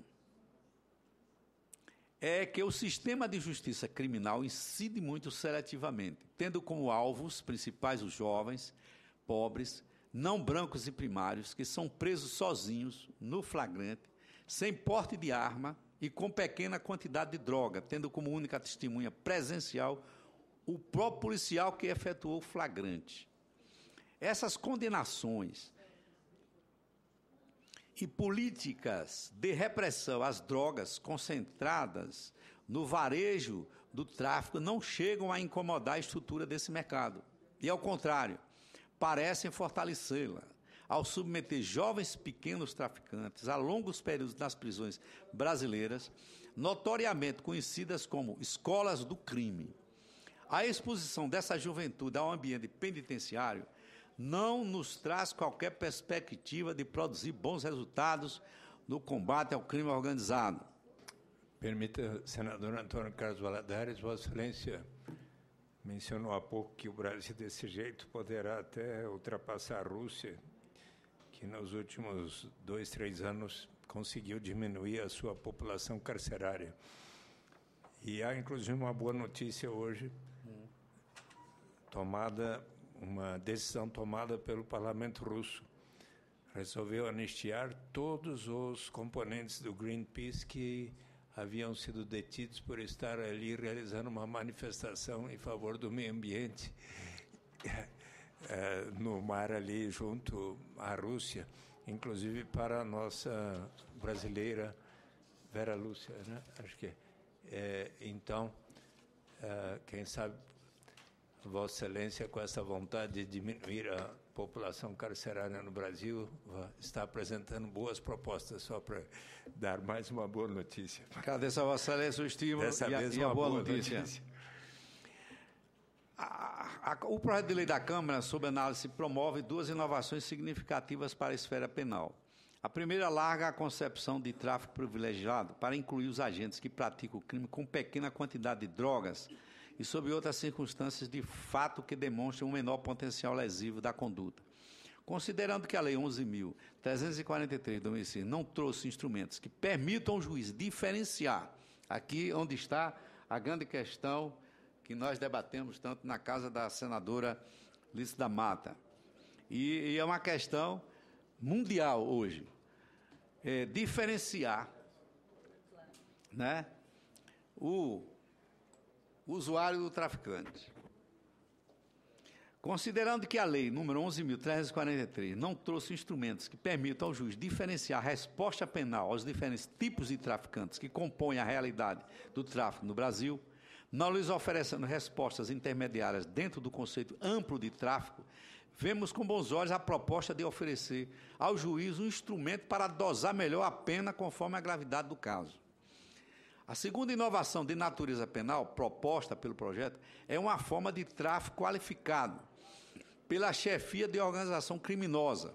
é que o sistema de justiça criminal incide muito seletivamente, tendo como alvos principais os jovens, pobres, não brancos e primários, que são presos sozinhos, no flagrante, sem porte de arma e com pequena quantidade de droga, tendo como única testemunha presencial o próprio policial que efetuou o flagrante. Essas condenações e políticas de repressão às drogas concentradas no varejo do tráfico não chegam a incomodar a estrutura desse mercado. E, ao contrário, parecem fortalecê-la, ao submeter jovens pequenos traficantes a longos períodos nas prisões brasileiras, notoriamente conhecidas como escolas do crime. A exposição dessa juventude ao ambiente penitenciário não nos traz qualquer perspectiva de produzir bons resultados no combate ao crime organizado. Permita, senador Antônio Carlos Valadares, Vossa Excelência mencionou há pouco que o Brasil, desse jeito, poderá até ultrapassar a Rússia, que nos últimos 2, 3 anos conseguiu diminuir a sua população carcerária. E há, inclusive, uma boa notícia hoje, uma decisão tomada pelo parlamento russo. Resolveu anistiar todos os componentes do Greenpeace que haviam sido detidos por estar ali realizando uma manifestação em favor do meio ambiente no mar ali junto à Rússia, inclusive para a nossa brasileira Vera Lúcia, né? Acho que então, quem sabe Vossa Excelência, com essa vontade de diminuir a população carcerária no Brasil, está apresentando boas propostas, só para dar mais uma boa notícia. Agradeço a Vossa Excelência o estímulo e a boa notícia. O projeto de lei da Câmara, sob análise, promove 2 inovações significativas para a esfera penal. A primeira larga a concepção de tráfico privilegiado para incluir os agentes que praticam o crime com pequena quantidade de drogas e sob outras circunstâncias de fato que demonstram um menor potencial lesivo da conduta. Considerando que a Lei 11.343 de 2006 não trouxe instrumentos que permitam ao juiz diferenciar, aqui onde está a grande questão que nós debatemos tanto na casa da senadora Lícia da Mata, e é uma questão mundial hoje, diferenciar, né, o usuário do traficante. Considerando que a lei número 11.343 não trouxe instrumentos que permitam ao juiz diferenciar a resposta penal aos diferentes tipos de traficantes que compõem a realidade do tráfico no Brasil, não lhes oferecendo respostas intermediárias dentro do conceito amplo de tráfico, vemos com bons olhos a proposta de oferecer ao juiz um instrumento para dosar melhor a pena conforme a gravidade do caso. A segunda inovação de natureza penal proposta pelo projeto é uma forma de tráfico qualificado pela chefia de organização criminosa,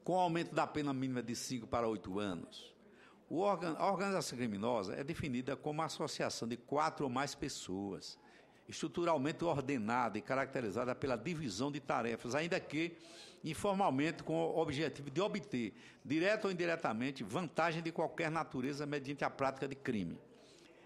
com aumento da pena mínima de 5 para 8 anos. A organização criminosa é definida como uma associação de 4 ou mais pessoas, estruturalmente ordenada e caracterizada pela divisão de tarefas, ainda que informalmente com o objetivo de obter, direta ou indiretamente, vantagem de qualquer natureza mediante a prática de crime.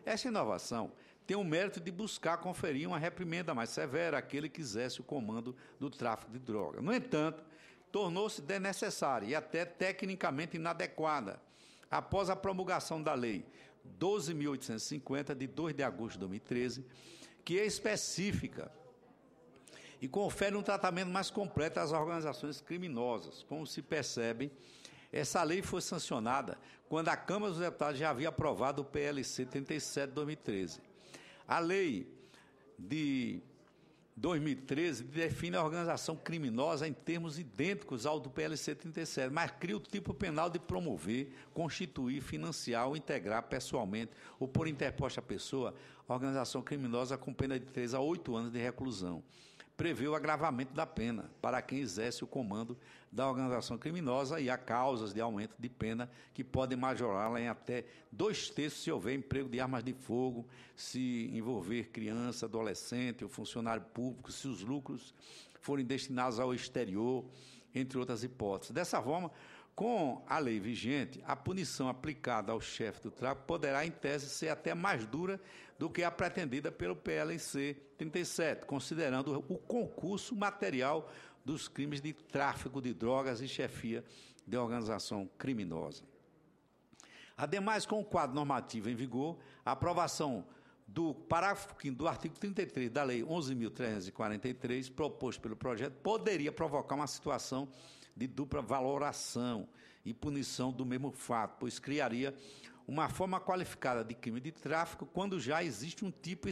Essa inovação tem o mérito de buscar conferir uma reprimenda mais severa àquele que exerce o comando do tráfico de droga. No entanto, tornou-se desnecessária e até tecnicamente inadequada após a promulgação da Lei 12.850, de 2 de agosto de 2013, que é específica e confere um tratamento mais completo às organizações criminosas. Como se percebe, essa lei foi sancionada quando a Câmara dos Deputados já havia aprovado o PLC 37 de 2013. A lei de 2013 define a organização criminosa em termos idênticos ao do PLC 37, mas cria o tipo penal de promover, constituir, financiar ou integrar pessoalmente ou por interposta pessoa a organização criminosa com pena de 3 a 8 anos de reclusão. Prevê o agravamento da pena para quem exerce o comando da organização criminosa e há causas de aumento de pena que podem majorá-la em até 2/3 se houver emprego de armas de fogo, se envolver criança, adolescente ou funcionário público, se os lucros forem destinados ao exterior, entre outras hipóteses. Dessa forma, com a lei vigente, a punição aplicada ao chefe do tráfico poderá, em tese, ser até mais dura do que a pretendida pelo PLC 37, considerando o concurso material dos crimes de tráfico de drogas e chefia de organização criminosa. Ademais, com o quadro normativo em vigor, a aprovação do parágrafo 5º do artigo 33 da Lei 11.343, proposto pelo projeto, poderia provocar uma situação de dupla valoração e punição do mesmo fato, pois criaria uma forma qualificada de crime de tráfico quando já existe um tipo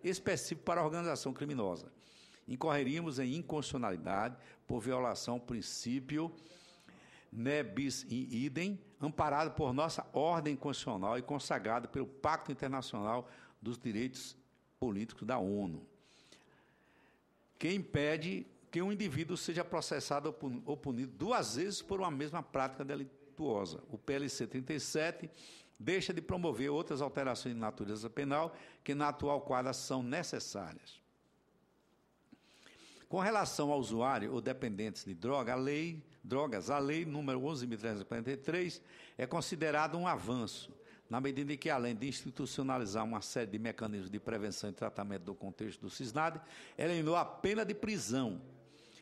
específico para a organização criminosa. Incorreríamos em inconstitucionalidade por violação ao princípio ne bis in idem, amparado por nossa ordem constitucional e consagrado pelo Pacto Internacional dos Direitos Políticos da ONU, que impede que um indivíduo seja processado ou punido 2 vezes por uma mesma prática delituosa. O PLC 37 deixa de promover outras alterações de natureza penal que, na atual quadra, são necessárias. Com relação ao usuário ou dependentes de drogas, a lei número 11.343 é considerada um avanço, na medida em que, além de institucionalizar uma série de mecanismos de prevenção e tratamento do contexto do CISNAD, ela eliminou a pena de prisão,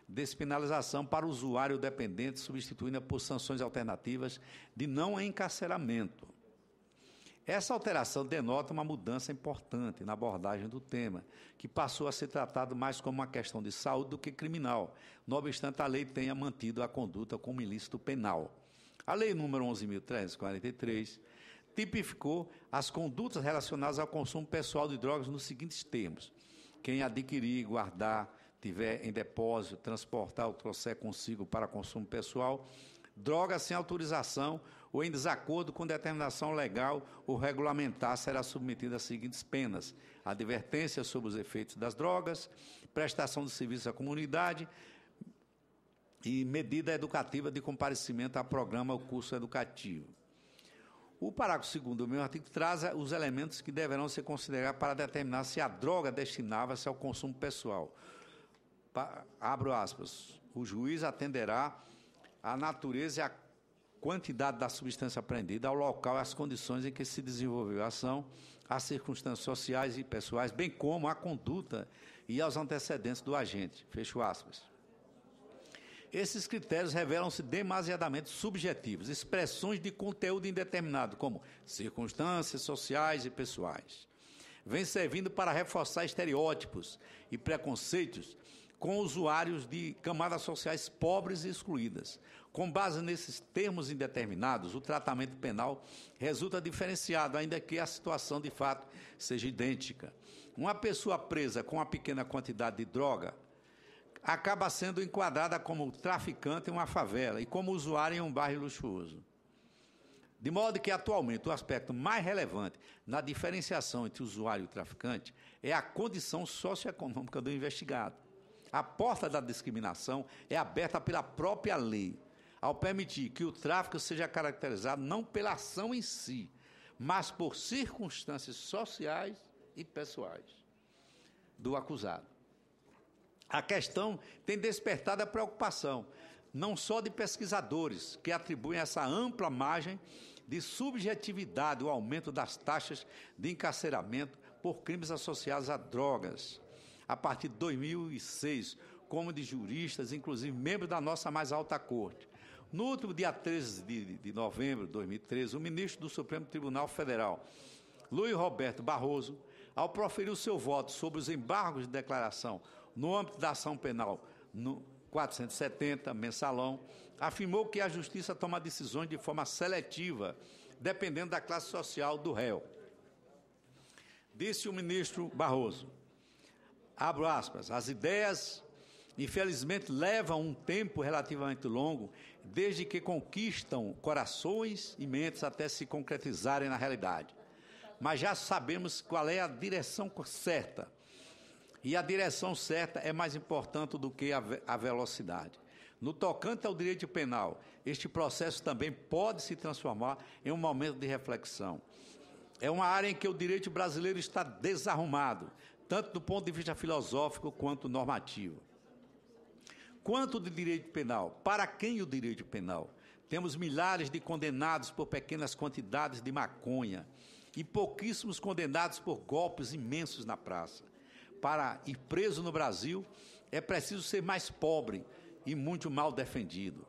despenalização para o usuário dependente, substituindo-a por sanções alternativas de não encarceramento. Essa alteração denota uma mudança importante na abordagem do tema, que passou a ser tratado mais como uma questão de saúde do que criminal, não obstante a lei tenha mantido a conduta como ilícito penal. A Lei nº 11.343 tipificou as condutas relacionadas ao consumo pessoal de drogas nos seguintes termos: quem adquirir, guardar, tiver em depósito, transportar ou trouxer consigo para consumo pessoal drogas sem autorização ou em desacordo com determinação legal ou regulamentar, será submetido às seguintes penas: advertência sobre os efeitos das drogas, prestação de serviço à comunidade e medida educativa de comparecimento a programa ou curso educativo. O parágrafo 2º do meu artigo traz os elementos que deverão ser considerados para determinar se a droga destinava-se ao consumo pessoal. Abro aspas. O juiz atenderá à natureza e à quantidade da substância apreendida, ao local e às condições em que se desenvolveu a ação, às circunstâncias sociais e pessoais, bem como à conduta e aos antecedentes do agente. Fecho aspas. Esses critérios revelam-se demasiadamente subjetivos, expressões de conteúdo indeterminado, como circunstâncias sociais e pessoais. Vem servindo para reforçar estereótipos e preconceitos com usuários de camadas sociais pobres e excluídas. Com base nesses termos indeterminados, o tratamento penal resulta diferenciado, ainda que a situação de fato seja idêntica. Uma pessoa presa com uma pequena quantidade de droga acaba sendo enquadrada como traficante em uma favela e como usuário em um bairro luxuoso. De modo que, atualmente, o aspecto mais relevante na diferenciação entre usuário e traficante é a condição socioeconômica do investigado. A porta da discriminação é aberta pela própria lei, ao permitir que o tráfico seja caracterizado não pela ação em si, mas por circunstâncias sociais e pessoais do acusado. A questão tem despertado a preocupação, não só de pesquisadores, que atribuem essa ampla margem de subjetividade o aumento das taxas de encarceramento por crimes associados a drogas, a partir de 2006, como de juristas, inclusive membros da nossa mais alta corte. No último dia 13 de novembro de 2013, o ministro do Supremo Tribunal Federal, Luiz Roberto Barroso, ao proferir o seu voto sobre os embargos de declaração no âmbito da ação penal no 470, mensalão, afirmou que a Justiça toma decisões de forma seletiva, dependendo da classe social do réu. Disse o ministro Barroso, abro aspas, as ideias, infelizmente, levam um tempo relativamente longo, desde que conquistam corações e mentes até se concretizarem na realidade. Mas já sabemos qual é a direção certa. E a direção certa é mais importante do que a velocidade. No tocante ao direito penal, este processo também pode se transformar em um momento de reflexão. É uma área em que o direito brasileiro está desarrumado, tanto do ponto de vista filosófico quanto normativo. Quanto de direito penal? Para quem o direito penal? Temos milhares de condenados por pequenas quantidades de maconha e pouquíssimos condenados por golpes imensos na praça. Para ir preso no Brasil, é preciso ser mais pobre e muito mal defendido.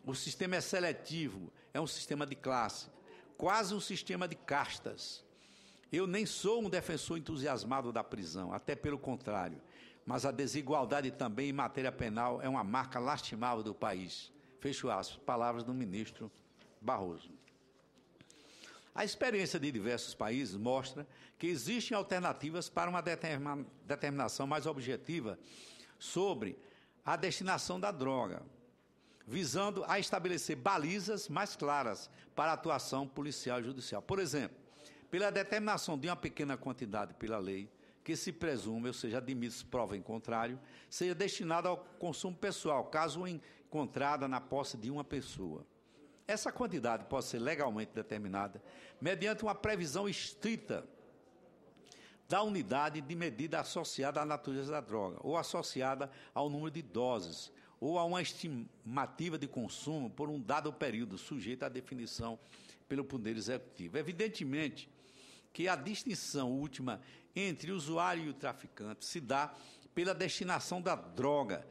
O sistema é seletivo, é um sistema de classe, quase um sistema de castas. Eu nem sou um defensor entusiasmado da prisão, até pelo contrário, mas a desigualdade também em matéria penal é uma marca lastimável do país. Fecho aspas, palavras do ministro Barroso. A experiência de diversos países mostra que existem alternativas para uma determinação mais objetiva sobre a destinação da droga, visando a estabelecer balizas mais claras para a atuação policial e judicial. Por exemplo, pela determinação de uma pequena quantidade pela lei, que se presume, ou seja, admite-se prova em contrário, seja destinada ao consumo pessoal, caso encontrada na posse de uma pessoa. Essa quantidade pode ser legalmente determinada mediante uma previsão estrita da unidade de medida associada à natureza da droga, ou associada ao número de doses, ou a uma estimativa de consumo por um dado período, sujeita à definição pelo Poder Executivo. Evidentemente que a distinção última entre o usuário e o traficante se dá pela destinação da droga,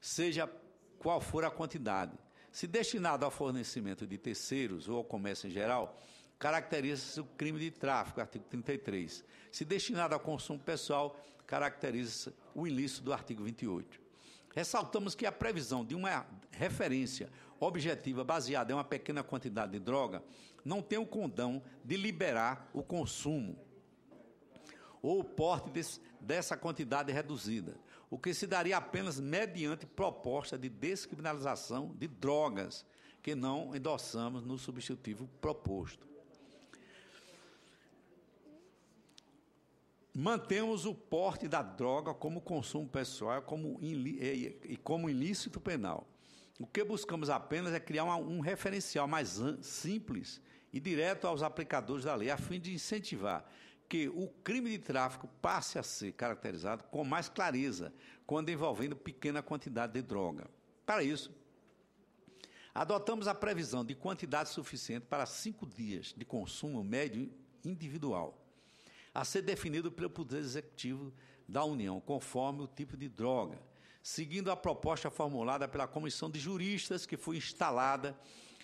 seja qual for a quantidade. Se destinado ao fornecimento de terceiros ou ao comércio em geral, caracteriza-se o crime de tráfico, artigo 33. Se destinado ao consumo pessoal, caracteriza-se o ilícito do artigo 28. Ressaltamos que a previsão de uma referência objetiva baseada em uma pequena quantidade de droga não tem o condão de liberar o consumo ou o porte dessa quantidade reduzida, o que se daria apenas mediante proposta de descriminalização de drogas, que não endossamos no substitutivo proposto. Mantemos o porte da droga como consumo pessoal e como ilícito penal. O que buscamos apenas é criar um referencial mais simples e direto aos aplicadores da lei, a fim de incentivar que o crime de tráfico passe a ser caracterizado com mais clareza, quando envolvendo pequena quantidade de droga. Para isso, adotamos a previsão de quantidade suficiente para 5 dias de consumo médio individual, a ser definido pelo Poder Executivo da União, conforme o tipo de droga, seguindo a proposta formulada pela Comissão de Juristas, que foi instalada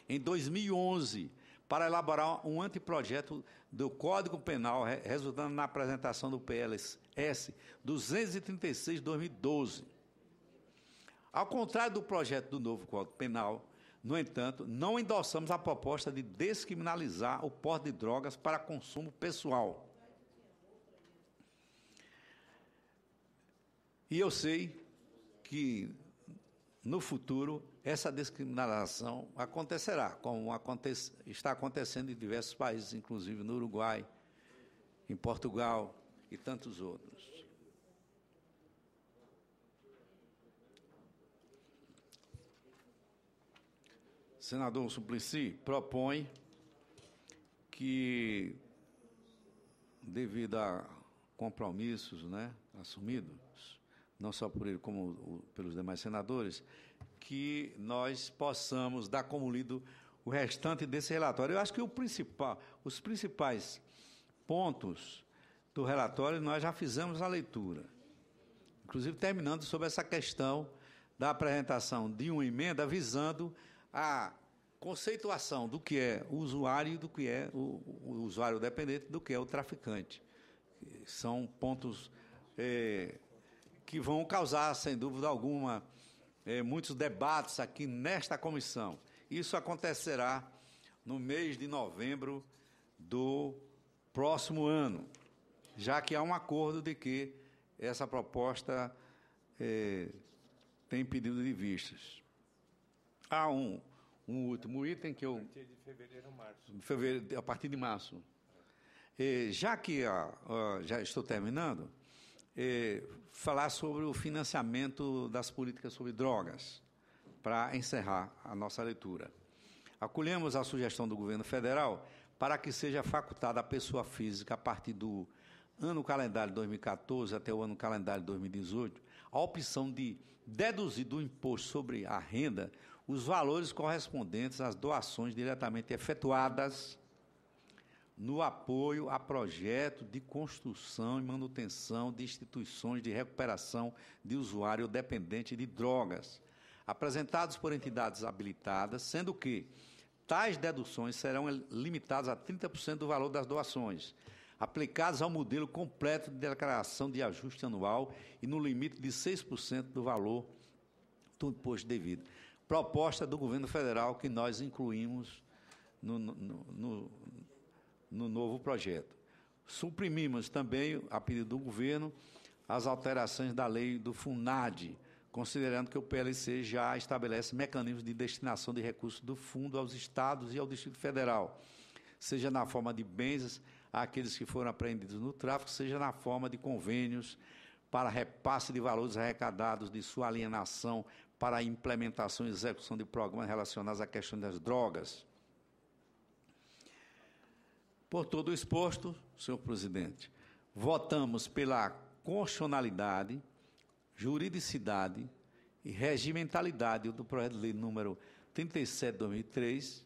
em 2011, para elaborar um anteprojeto do Código Penal, resultando na apresentação do PLS 236/2012. Ao contrário do projeto do novo Código Penal, no entanto, não endossamos a proposta de descriminalizar o porte de drogas para consumo pessoal. E eu sei que no futuro, essa descriminalização acontecerá, como está acontecendo em diversos países, inclusive no Uruguai, em Portugal e tantos outros. Senador Suplicy propõe que, devido a compromissos, né, assumidos, não só por ele como pelos demais senadores, que nós possamos dar como lido o restante desse relatório. Eu acho que os principais pontos do relatório nós já fizemos a leitura, inclusive terminando sobre essa questão da apresentação de uma emenda visando a conceituação do que é o usuário e do que é o usuário dependente, do que é o traficante. São pontos que vão causar, sem dúvida alguma, muitos debates aqui nesta comissão. Isso acontecerá no mês de novembro do próximo ano, já que há um acordo de que essa proposta tem pedido de vistas. Há um último item que eu... A partir de fevereiro ou março. A partir de março. Já que já estou terminando, falar sobre o financiamento das políticas sobre drogas, para encerrar a nossa leitura. Acolhemos a sugestão do governo federal para que seja facultada à pessoa física, a partir do ano calendário 2014 até o ano calendário 2018, a opção de deduzir do imposto sobre a renda os valores correspondentes às doações diretamente efetuadas no apoio a projetos de construção e manutenção de instituições de recuperação de usuário dependente de drogas, apresentados por entidades habilitadas, sendo que tais deduções serão limitadas a 30% do valor das doações, aplicadas ao modelo completo de declaração de ajuste anual e no limite de 6% do valor do imposto devido. Proposta do governo federal que nós incluímos no novo projeto. Suprimimos também, a pedido do governo, as alterações da lei do FUNAD, considerando que o PLC já estabelece mecanismos de destinação de recursos do fundo aos estados e ao Distrito Federal, seja na forma de bens àqueles que foram apreendidos no tráfico, seja na forma de convênios para repasse de valores arrecadados de sua alienação para a implementação e execução de programas relacionados à questão das drogas. Por todo o exposto, senhor presidente, votamos pela constitucionalidade, juridicidade e regimentalidade do projeto de lei número 37 de 2003,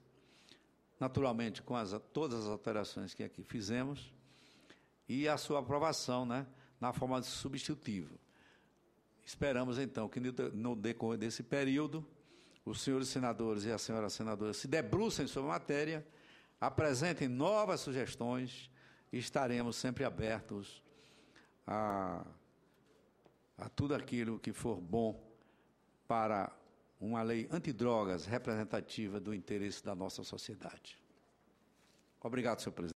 naturalmente com todas as alterações que aqui fizemos, e a sua aprovação, né, na forma de substitutivo. Esperamos, então, que no decorrer desse período, os senhores senadores e a senhora senadora se debrucem sobre a matéria, apresentem novas sugestões e estaremos sempre abertos a tudo aquilo que for bom para uma lei antidrogas representativa do interesse da nossa sociedade. Obrigado, senhor presidente.